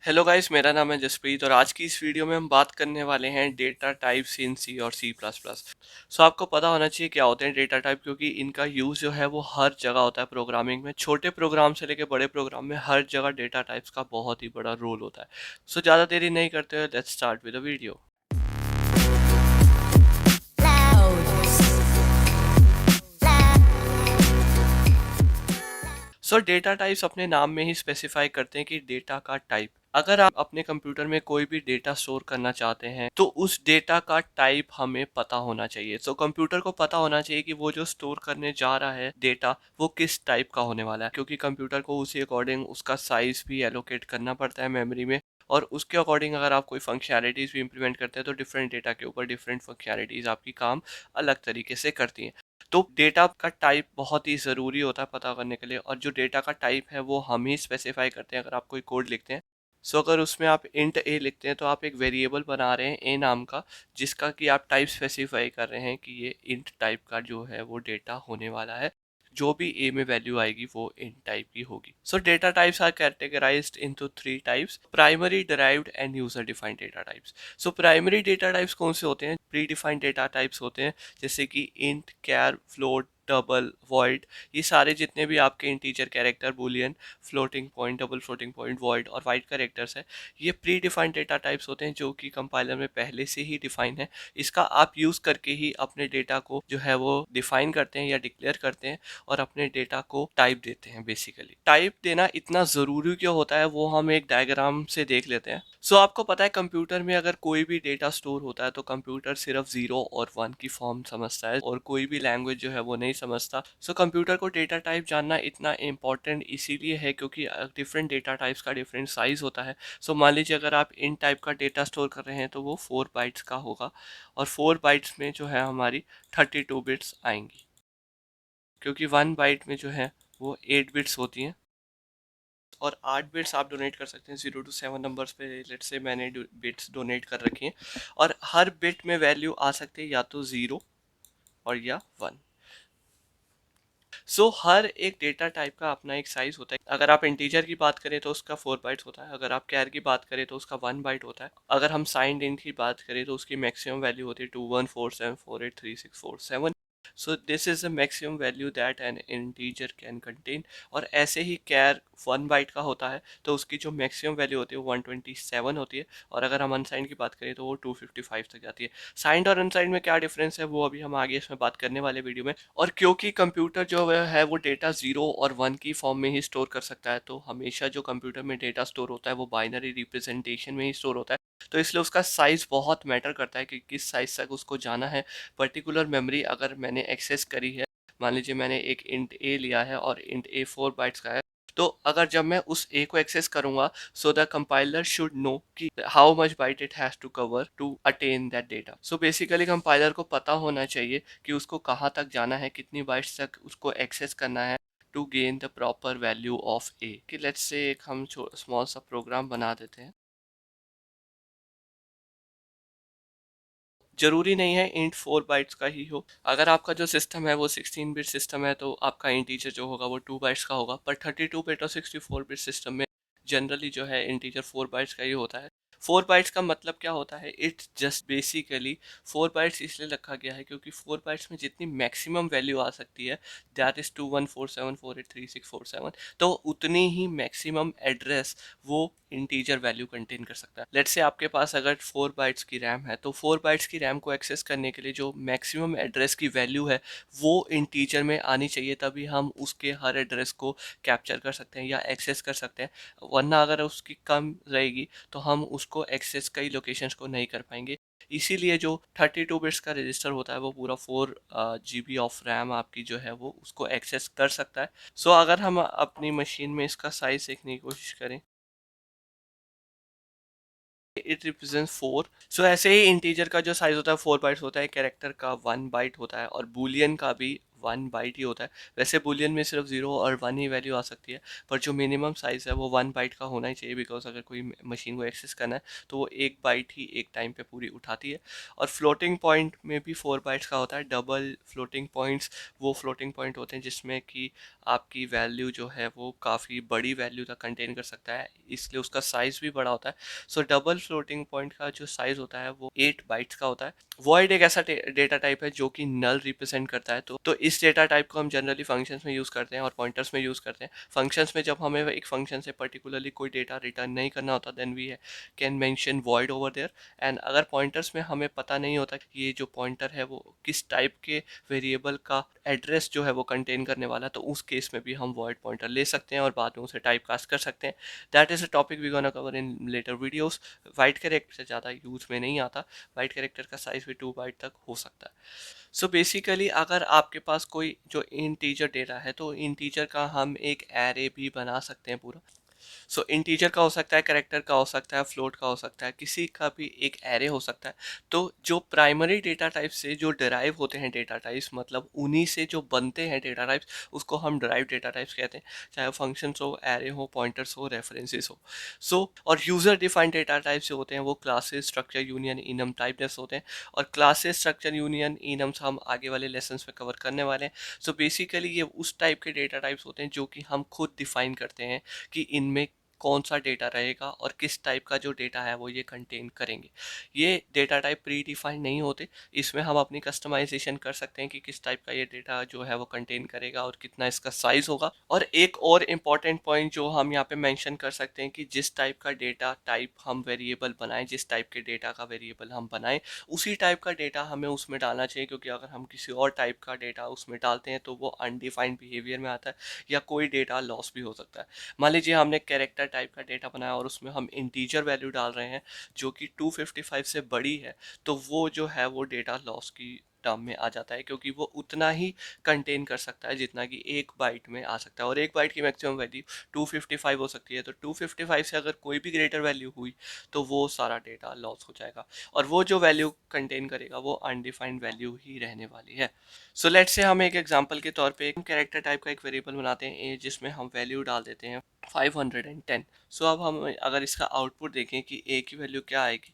Hello guys, मेरा नाम है जसप्रीत और आज की इस वीडियो में हम बात करने वाले हैं डेटा टाइप्स इन सी और सी प्लस प्लस। सो आपको पता होना चाहिए क्या होते हैं डेटा टाइप, क्योंकि इनका यूज़ जो है वो हर जगह होता है प्रोग्रामिंग में। छोटे प्रोग्राम से लेकर बड़े प्रोग्राम में हर जगह डेटा टाइप्स का बहुत ही बड़ा रोल होता है। सो ज़्यादा देरी नहीं करते हुए let's start with the video. So data types अपने नाम में ही स्पेसिफाई करते हैं कि डेटा का टाइप। अगर आप अपने कंप्यूटर में कोई भी डेटा स्टोर करना चाहते हैं तो उस डेटा का टाइप हमें पता होना चाहिए। सो कंप्यूटर को पता होना चाहिए कि वो जो स्टोर करने जा रहा है डेटा वो किस टाइप का होने वाला है, क्योंकि कंप्यूटर को उसी अकॉर्डिंग उसका साइज भी एलोकेट करना पड़ता है मेमोरी में। और उसके अकॉर्डिंग अगर आप कोई फंक्शनैलिटीज भी इंप्लीमेंट करते हैं तो डिफरेंट डेटा के ऊपर डिफरेंट फंक्शनैलिटीज आपकी काम अलग तरीके से करती हैं। तो डेटा का टाइप बहुत ही ज़रूरी होता है पता करने के लिए, और जो डेटा का टाइप है वो हम ही स्पेसिफाई करते हैं अगर आप कोई कोड लिखते हैं। सो अगर उसमें आप इंट ए लिखते हैं तो आप एक वेरिएबल बना रहे हैं ए नाम का, जिसका कि आप टाइप स्पेसिफाई कर रहे हैं कि ये इंट टाइप का जो है वो डेटा होने वाला है। जो भी ए में वैल्यू आएगी वो इंट टाइप की होगी। So data types are categorized into three types: primary, derived and user defined data types. So primary data types कौन से होते हैं? प्री डिफाइंड डेटा टाइप्स होते हैं, जैसे कि इंट, कैर, फ्लोट, डबल, वॉइड। ये सारे जितने भी आपके integer, character, Boolean, floating point, double floating point, void और वाइड कैरेक्टर्स है, ये प्री डिफाइंड डेटा टाइप्स होते हैं जो कि कंपाइलर में पहले से ही डिफाइन है। इसका आप यूज़ करके ही अपने डेटा को जो है वो डिफाइन करते हैं या डिक्लेयर करते हैं और अपने डेटा को टाइप देते हैं। बेसिकली टाइप देना इतना ज़रूरी क्यों होता है वो हम एक डायग्राम से देख लेते हैं। सो आपको पता है कंप्यूटर में अगर कोई भी डेटा स्टोर होता है तो कंप्यूटर सिर्फ 0 और 1 की फॉर्म समझता है और कोई भी लैंग्वेज जो है वो नहीं समझता। सो कंप्यूटर को डेटा टाइप जानना इतना इम्पोर्टेंट इसीलिए है क्योंकि डिफरेंट डेटा टाइप्स का डिफरेंट साइज होता है। सो मान लीजिए अगर आप इन टाइप का डेटा स्टोर कर रहे हैं तो वो 4 बाइट्स का होगा, और 4 बाइट्स में जो है हमारी 32 बिट्स आएंगी, क्योंकि 1 बाइट में जो है वो 8 बिट्स होती हैं। और 8 बिट्स आप डोनेट कर सकते हैं 0 to 7 नंबर्स पे। लेट से मैंने बिट्स डोनेट कर रखी हैं, और हर बिट में वैल्यू आ सकती है या तो 0 और या 1। सो हर एक डेटा टाइप का अपना एक साइज होता है। अगर आप इंटीजर की बात करें तो उसका 4 बाइट्स होता है, अगर आप कैर की बात करें तो उसका 1 बाइट होता है, अगर हम साइंड इंट की बात करें तो उसकी मैक्सिमम वैल्यू होती है 2147483647। So this is the maximum value that N integer can contain. और ऐसे ही कैर 1 बाइट का होता है तो उसकी जो मैक्सिमम वैल्यू होती है वो 127 होती है, और अगर हम अनसाइंड की बात करें तो वो 255 तक जाती है। साइंड और अनसाइंड में क्या डिफरेंस है वो अभी हम आगे इसमें बात करने वाले वीडियो में। और क्योंकि कंप्यूटर जो है वो डेटा 0 और 1 की फॉर्म में ही स्टोर कर सकता है, तो हमेशा जो कंप्यूटर में डेटा स्टोर होता है वो बाइनरी रिप्रेजेंटेशन में ही स्टोर होता है। तो इसलिए उसका साइज बहुत मैटर करता है कि किस साइज तक उसको जाना है। पर्टिकुलर मेमोरी अगर मैंने एक्सेस करी है, मान लीजिए मैंने एक इंट ए लिया है और इंट ए 4 बाइट्स का है, तो अगर जब मैं उस ए को एक्सेस करूंगा, so the compiler should know कि how much byte it has to cover to attain that data. So basically compiler को पता होना चाहिए कि उसको कहाँ तक जाना है, कितनी बाइट्स तक उसको एक्सेस करना है to gain the proper value of A. कि लेट्स से एक हम स्मॉल सा प्रोग्राम बना देते हैं। जरूरी नहीं है इंट 4 बाइट्स का ही हो। अगर आपका जो सिस्टम है वो 16 बिट सिस्टम है तो आपका इंटीजर जो होगा वो 2 बाइट्स का होगा, पर 32 बिट और 64 बिट सिस्टम में जनरली जो है इंटीजर 4 बाइट्स का ही होता है। 4 बाइट्स का मतलब क्या होता है? इट्स जस्ट बेसिकली 4 बाइट्स इसलिए रखा गया है क्योंकि 4 बाइट्स में जितनी मैक्सिमम वैल्यू आ सकती है दैट इज 2147483647, तो उतनी ही मैक्सिमम एड्रेस वो इंटीजर वैल्यू कंटेन कर सकता है। लेट्स से आपके पास अगर 4 बाइट्स की रैम है तो 4 बाइट्स की रैम को एक्सेस करने के लिए जो मैक्सिमम एड्रेस की वैल्यू है वो इंटीजर में आनी चाहिए, तभी हम उसके हर एड्रेस को कैप्चर कर सकते हैं या एक्सेस कर सकते हैं। वरना अगर उसकी कम रहेगी तो हम उसको एक्सेस कई लोकेशंस को नहीं कर पाएंगे। इसीलिए जो 32 बिट्स का रजिस्टर होता है वो पूरा 4 GB ऑफ रैम आपकी जो है वो उसको एक्सेस कर सकता है। सो अगर हम अपनी मशीन में इसका साइज देखने की कोशिश करें, इट रिप्रेजेंट 4। सो ऐसे ही इंटीजर का जो साइज होता है 4 बाइट्स होता है, कैरेक्टर का 1 बाइट होता है, और बुलियन का भी 1 बाइट ही होता है। वैसे बुलियन में सिर्फ 0 और 1 ही वैल्यू आ सकती है, पर जो मिनिमम साइज़ है वो 1 बाइट का होना ही चाहिए, बिकॉज़ अगर कोई मशीन को एक्सेस करना है तो वो 1 बाइट ही एक टाइम पे पूरी उठाती है। और फ्लोटिंग पॉइंट में भी 4 बाइट्स का होता है। डबल फ्लोटिंग पॉइंट्स वो फ्लोटिंग पॉइंट होते हैं जिसमें कि आपकी वैल्यू जो है वो काफ़ी बड़ी वैल्यू तक कंटेन कर सकता है, इसलिए उसका साइज़ भी बड़ा होता है। सो डबल फ्लोटिंग पॉइंट का जो साइज़ होता है वो 8 बाइट्स का होता है। वॉइड एक ऐसा डेटा टाइप है जो कि नल रिप्रेजेंट करता है, तो इस डेटा टाइप को हम जनरली फंक्शंस में यूज़ करते हैं और पॉइंटर्स में यूज़ करते हैं। फंक्शंस में जब हमें एक फंक्शन से पर्टिकुलरली कोई डेटा रिटर्न नहीं करना होता, then we can mention void over there. And अगर पॉइंटर्स में हमें पता नहीं होता कि ये जो पॉइंटर है वो किस टाइप के वेरिएबल का एड्रेस जो है वो कंटेन करने वाला है, तो उस केस में भी हम वॉइड पॉइंटर ले सकते हैं और बाद में उसे टाइप कास्ट कर सकते हैं। That is a topic we gonna cover in later videos. Wide character से ज़्यादा यूज में नहीं आता, वाइट कैरेक्टर का साइज भी 2 बाइट तक हो सकता है। सो बेसिकली अगर आपके पास कोई जो इंटीजर डेटा है, तो इंटीजर का हम एक एरे भी बना सकते हैं पूरा। सो इंटीजर का हो सकता है, कैरेक्टर का हो सकता है, फ्लोट का हो सकता है, किसी का भी एक एरे हो सकता है। तो जो प्राइमरी डेटा टाइप से जो डिराइव होते हैं डेटा टाइप्स, मतलब उन्हीं से जो बनते हैं डेटा टाइप्स, उसको हम डिराइव डेटा टाइप्स कहते हैं। चाहे वो फंक्शंस हो, एरे हो, पॉइंटर्स हो, रेफरेंसेस हो। सो और यूजर डिफाइंड डेटा टाइप्स जो होते हैं वो classes, structure, union, enum types होते हैं। और क्लासेस, स्ट्रक्चर, यूनियन, इनम्स हम आगे वाले लेसन्स में कवर करने वाले हैं। सो बेसिकली ये उस टाइप के डेटा टाइप्स होते हैं जो कि हम खुद डिफाइन करते हैं कि इनमें कौन सा डेटा रहेगा और किस टाइप का जो डेटा है वो ये कंटेन करेंगे। ये डेटा टाइप प्री डिफाइंड नहीं होते, इसमें हम अपनी कस्टमाइजेशन कर सकते हैं कि किस टाइप का ये डेटा जो है वो कंटेन करेगा और कितना इसका साइज होगा। और एक और इम्पॉर्टेंट पॉइंट जो हम यहाँ पे मेंशन कर सकते हैं कि जिस टाइप का डेटा टाइप हम वेरिएबल बनाएं, जिस टाइप के डेटा का वेरिएबल हम बनाएं, उसी टाइप का डेटा हमें उसमें डालना चाहिए, क्योंकि अगर हम किसी और टाइप का डेटा उसमें डालते हैं तो वो अनडिफाइंड बिहेवियर में आता है या कोई डेटा लॉस भी हो सकता है। मान लीजिए हमने कैरेक्टर टाइप का डेटा बनाया और उसमें हम इंटीजर वैल्यू डाल रहे हैं जो कि 255 से बड़ी है, तो वो जो है वो डेटा लॉस की टर्म में आ जाता है, क्योंकि वो उतना ही कंटेन कर सकता है जितना कि एक बाइट में आ सकता है, और एक बाइट की मैक्सिमम वैल्यू 255 हो सकती है। तो 255 से अगर कोई भी ग्रेटर वैल्यू हुई तो वो सारा डेटा लॉस हो जाएगा, और वो जो वैल्यू कंटेन करेगा वो अनडिफाइंड वैल्यू ही रहने वाली है। सो लेट्स से हम एक एग्जांपल के तौर पे एक कैरेक्टर टाइप का एक वेरिएबल बनाते हैं a, जिसमें हम वैल्यू डाल देते हैं 510। सो अब हम अगर इसका आउटपुट देखें कि a की वैल्यू क्या आएगी,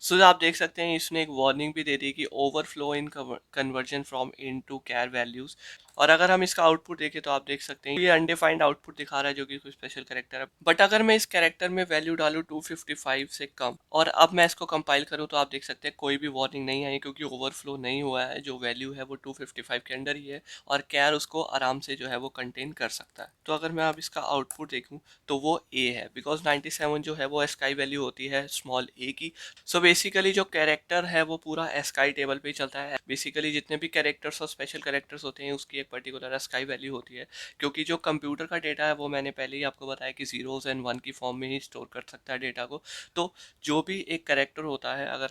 सो आप देख सकते हैं इसने एक वार्निंग भी दे दी कि overflow in conversion from int to char values. और अगर हम इसका आउटपुट देखें तो आप देख सकते हैं ये अनडिफाइंड आउटपुट दिखा रहा है जो कि कोई स्पेशल कैरेक्टर है। बट अगर मैं इस कैरेक्टर में वैल्यू डालूं 255 से कम और अब मैं इसको कंपाइल करूं, तो आप देख सकते हैं कोई भी वार्निंग नहीं आई, क्योंकि ओवरफ्लो नहीं हुआ है, जो वैल्यू है वो 255 के अंडर ही है और कैर उसको आराम से जो है वो कंटेन कर सकता है। तो अगर मैं अब इसका आउटपुट देखूं तो वो ए है, बिकॉज 97 जो है वो स्काई वैल्यू होती है स्मॉल ए की। सो बेसिकली जो कैरेक्टर है वो पूरा एस्काई टेबल पे ही चलता है। बेसिकली जितने भी कैरेक्टर्स और स्पेशल कैरेक्टर्स होते हैं उसकी एक पर्टिकुलर एस्काई वैल्यू होती है, क्योंकि जो कंप्यूटर का डेटा है वो मैंने पहले ही आपको बताया कि जीरोज एंड वन की फॉर्म में ही स्टोर कर सकता है डेटा को। तो जो भी एक कैरेक्टर होता है, अगर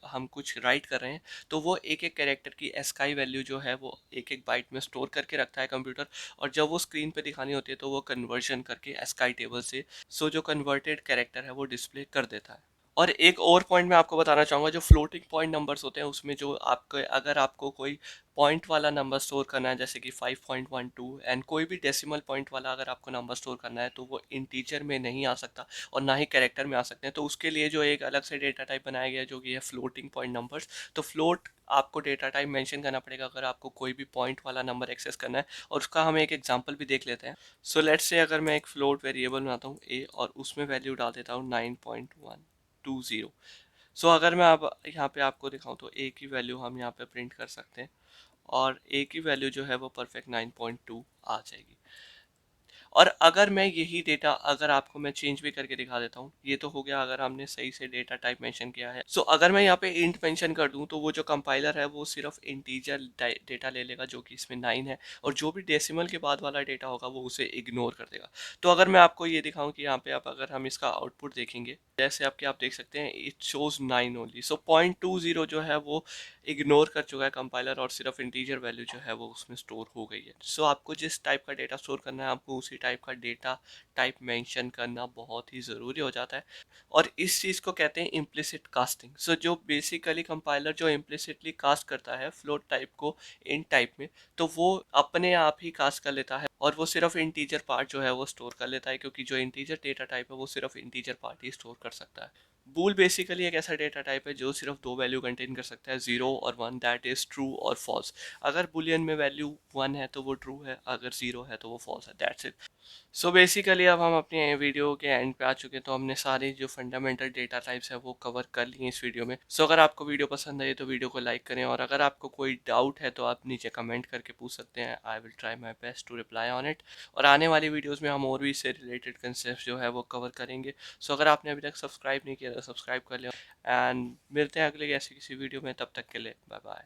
हम कुछ राइट कर रहे हैं तो वो एक एक कैरेक्टर की एस्काई वैल्यू जो है वो एक एक बाइट में स्टोर करके रखता है कंप्यूटर, और जब वो स्क्रीन पे दिखानी होती है तो वो कन्वर्जन करके एस्काई टेबल से सो जो कन्वर्टेड कैरेक्टर है वो डिस्प्ले कर देता है। और एक और पॉइंट मैं आपको बताना चाहूँगा, जो फ्लोटिंग पॉइंट नंबर्स होते हैं उसमें जो आपके अगर आपको कोई पॉइंट वाला नंबर स्टोर करना है जैसे कि 5.12 एंड कोई भी डेसिमल पॉइंट वाला अगर आपको नंबर स्टोर करना है, तो वो इंटीजर में नहीं आ सकता और ना ही कैरेक्टर में आ सकते हैं। तो उसके लिए जो एक अलग से डेटा टाइप बनाया गया है जो कि है फ्लोटिंग पॉइंट नंबर्स। तो फ्लोट आपको डेटा टाइप मेंशन करना पड़ेगा अगर आपको कोई भी पॉइंट वाला नंबर एक्सेस करना है, और उसका हम एक एग्जांपल भी देख लेते हैं। सो लेट्स से अगर मैं एक फ्लोट वेरिएबल बनाता हूँ ए और उसमें वैल्यू डाल देता हूँ 9.120। सो अगर मैं अब यहाँ पे आपको दिखाऊं तो ए की वैल्यू हम यहाँ पे प्रिंट कर सकते हैं, और ए की वैल्यू जो है वो परफेक्ट 9.2 आ जाएगी। और अगर मैं यही डेटा अगर आपको मैं चेंज भी करके दिखा देता हूँ, ये तो हो गया अगर हमने सही से डेटा टाइप मेंशन किया है। सो अगर मैं यहाँ पे इंट मेंशन कर दूँ तो वो जो कंपाइलर है वो सिर्फ इंटीजर डेटा ले लेगा जो कि इसमें 9 है, और जो भी डेसिमल के बाद वाला डेटा होगा वो उसे इग्नोर कर देगा। तो अगर मैं आपको ये दिखाऊं कि यहाँ पे आप अगर हम इसका आउटपुट देखेंगे, जैसे आपके आप देख सकते हैं इट शोज 9 ओनली। सो 0.20 जो है वो इग्नोर कर चुका है कंपाइलर, और सिर्फ इंटीजर वैल्यू जो है वो उसमें स्टोर हो गई है। सो आपको जिस टाइप का डेटा स्टोर करना है आपको उसी टाइप का डेटा टाइप मेंशन करना बहुत ही ज़रूरी हो जाता है। और इस चीज़ को कहते हैं इम्प्लिसिट कास्टिंग। सो जो बेसिकली कंपाइलर जो इम्प्लिसिटली कास्ट करता है फ्लोट टाइप को इन टाइप में, तो वो अपने आप ही कास्ट कर लेता है और वो सिर्फ इंटीजर पार्ट जो है वो स्टोर कर लेता है, क्योंकि जो इंटीजर डेटा टाइप है वो सिर्फ इंटीजर पार्ट ही स्टोर कर सकता है। बूल बेसिकली एक ऐसा डेटा टाइप है जो सिर्फ दो वैल्यू कंटेन कर सकता है, 0 और 1, दैट इज ट्रू और फॉल्स। अगर बुलियन में वैल्यू 1 है तो वो ट्रू है, अगर 0 है तो वो फॉल्स है, दैट्स इट। सो बेसिकली अब हम अपने वीडियो के एंड पे आ चुके हैं, तो हमने सारी जो फंडामेंटल डेटा टाइप्स है वो कवर कर लिए इस वीडियो में। सो अगर आपको वीडियो पसंद आई तो वीडियो को लाइक करें, और अगर आपको कोई डाउट है तो आप नीचे कमेंट करके पूछ सकते हैं। I will try my best to reply on it. और आने वाली वीडियोज़ में हम और भी इससे रिलेटेड कंसेप्ट जो है वो कवर करेंगे। सो अगर आपने अभी तक सब्सक्राइब नहीं किया तो सब्सक्राइब कर लिया, एंड मिलते हैं अगले ऐसी किसी वीडियो में। तब तक के लिए बाय बाय।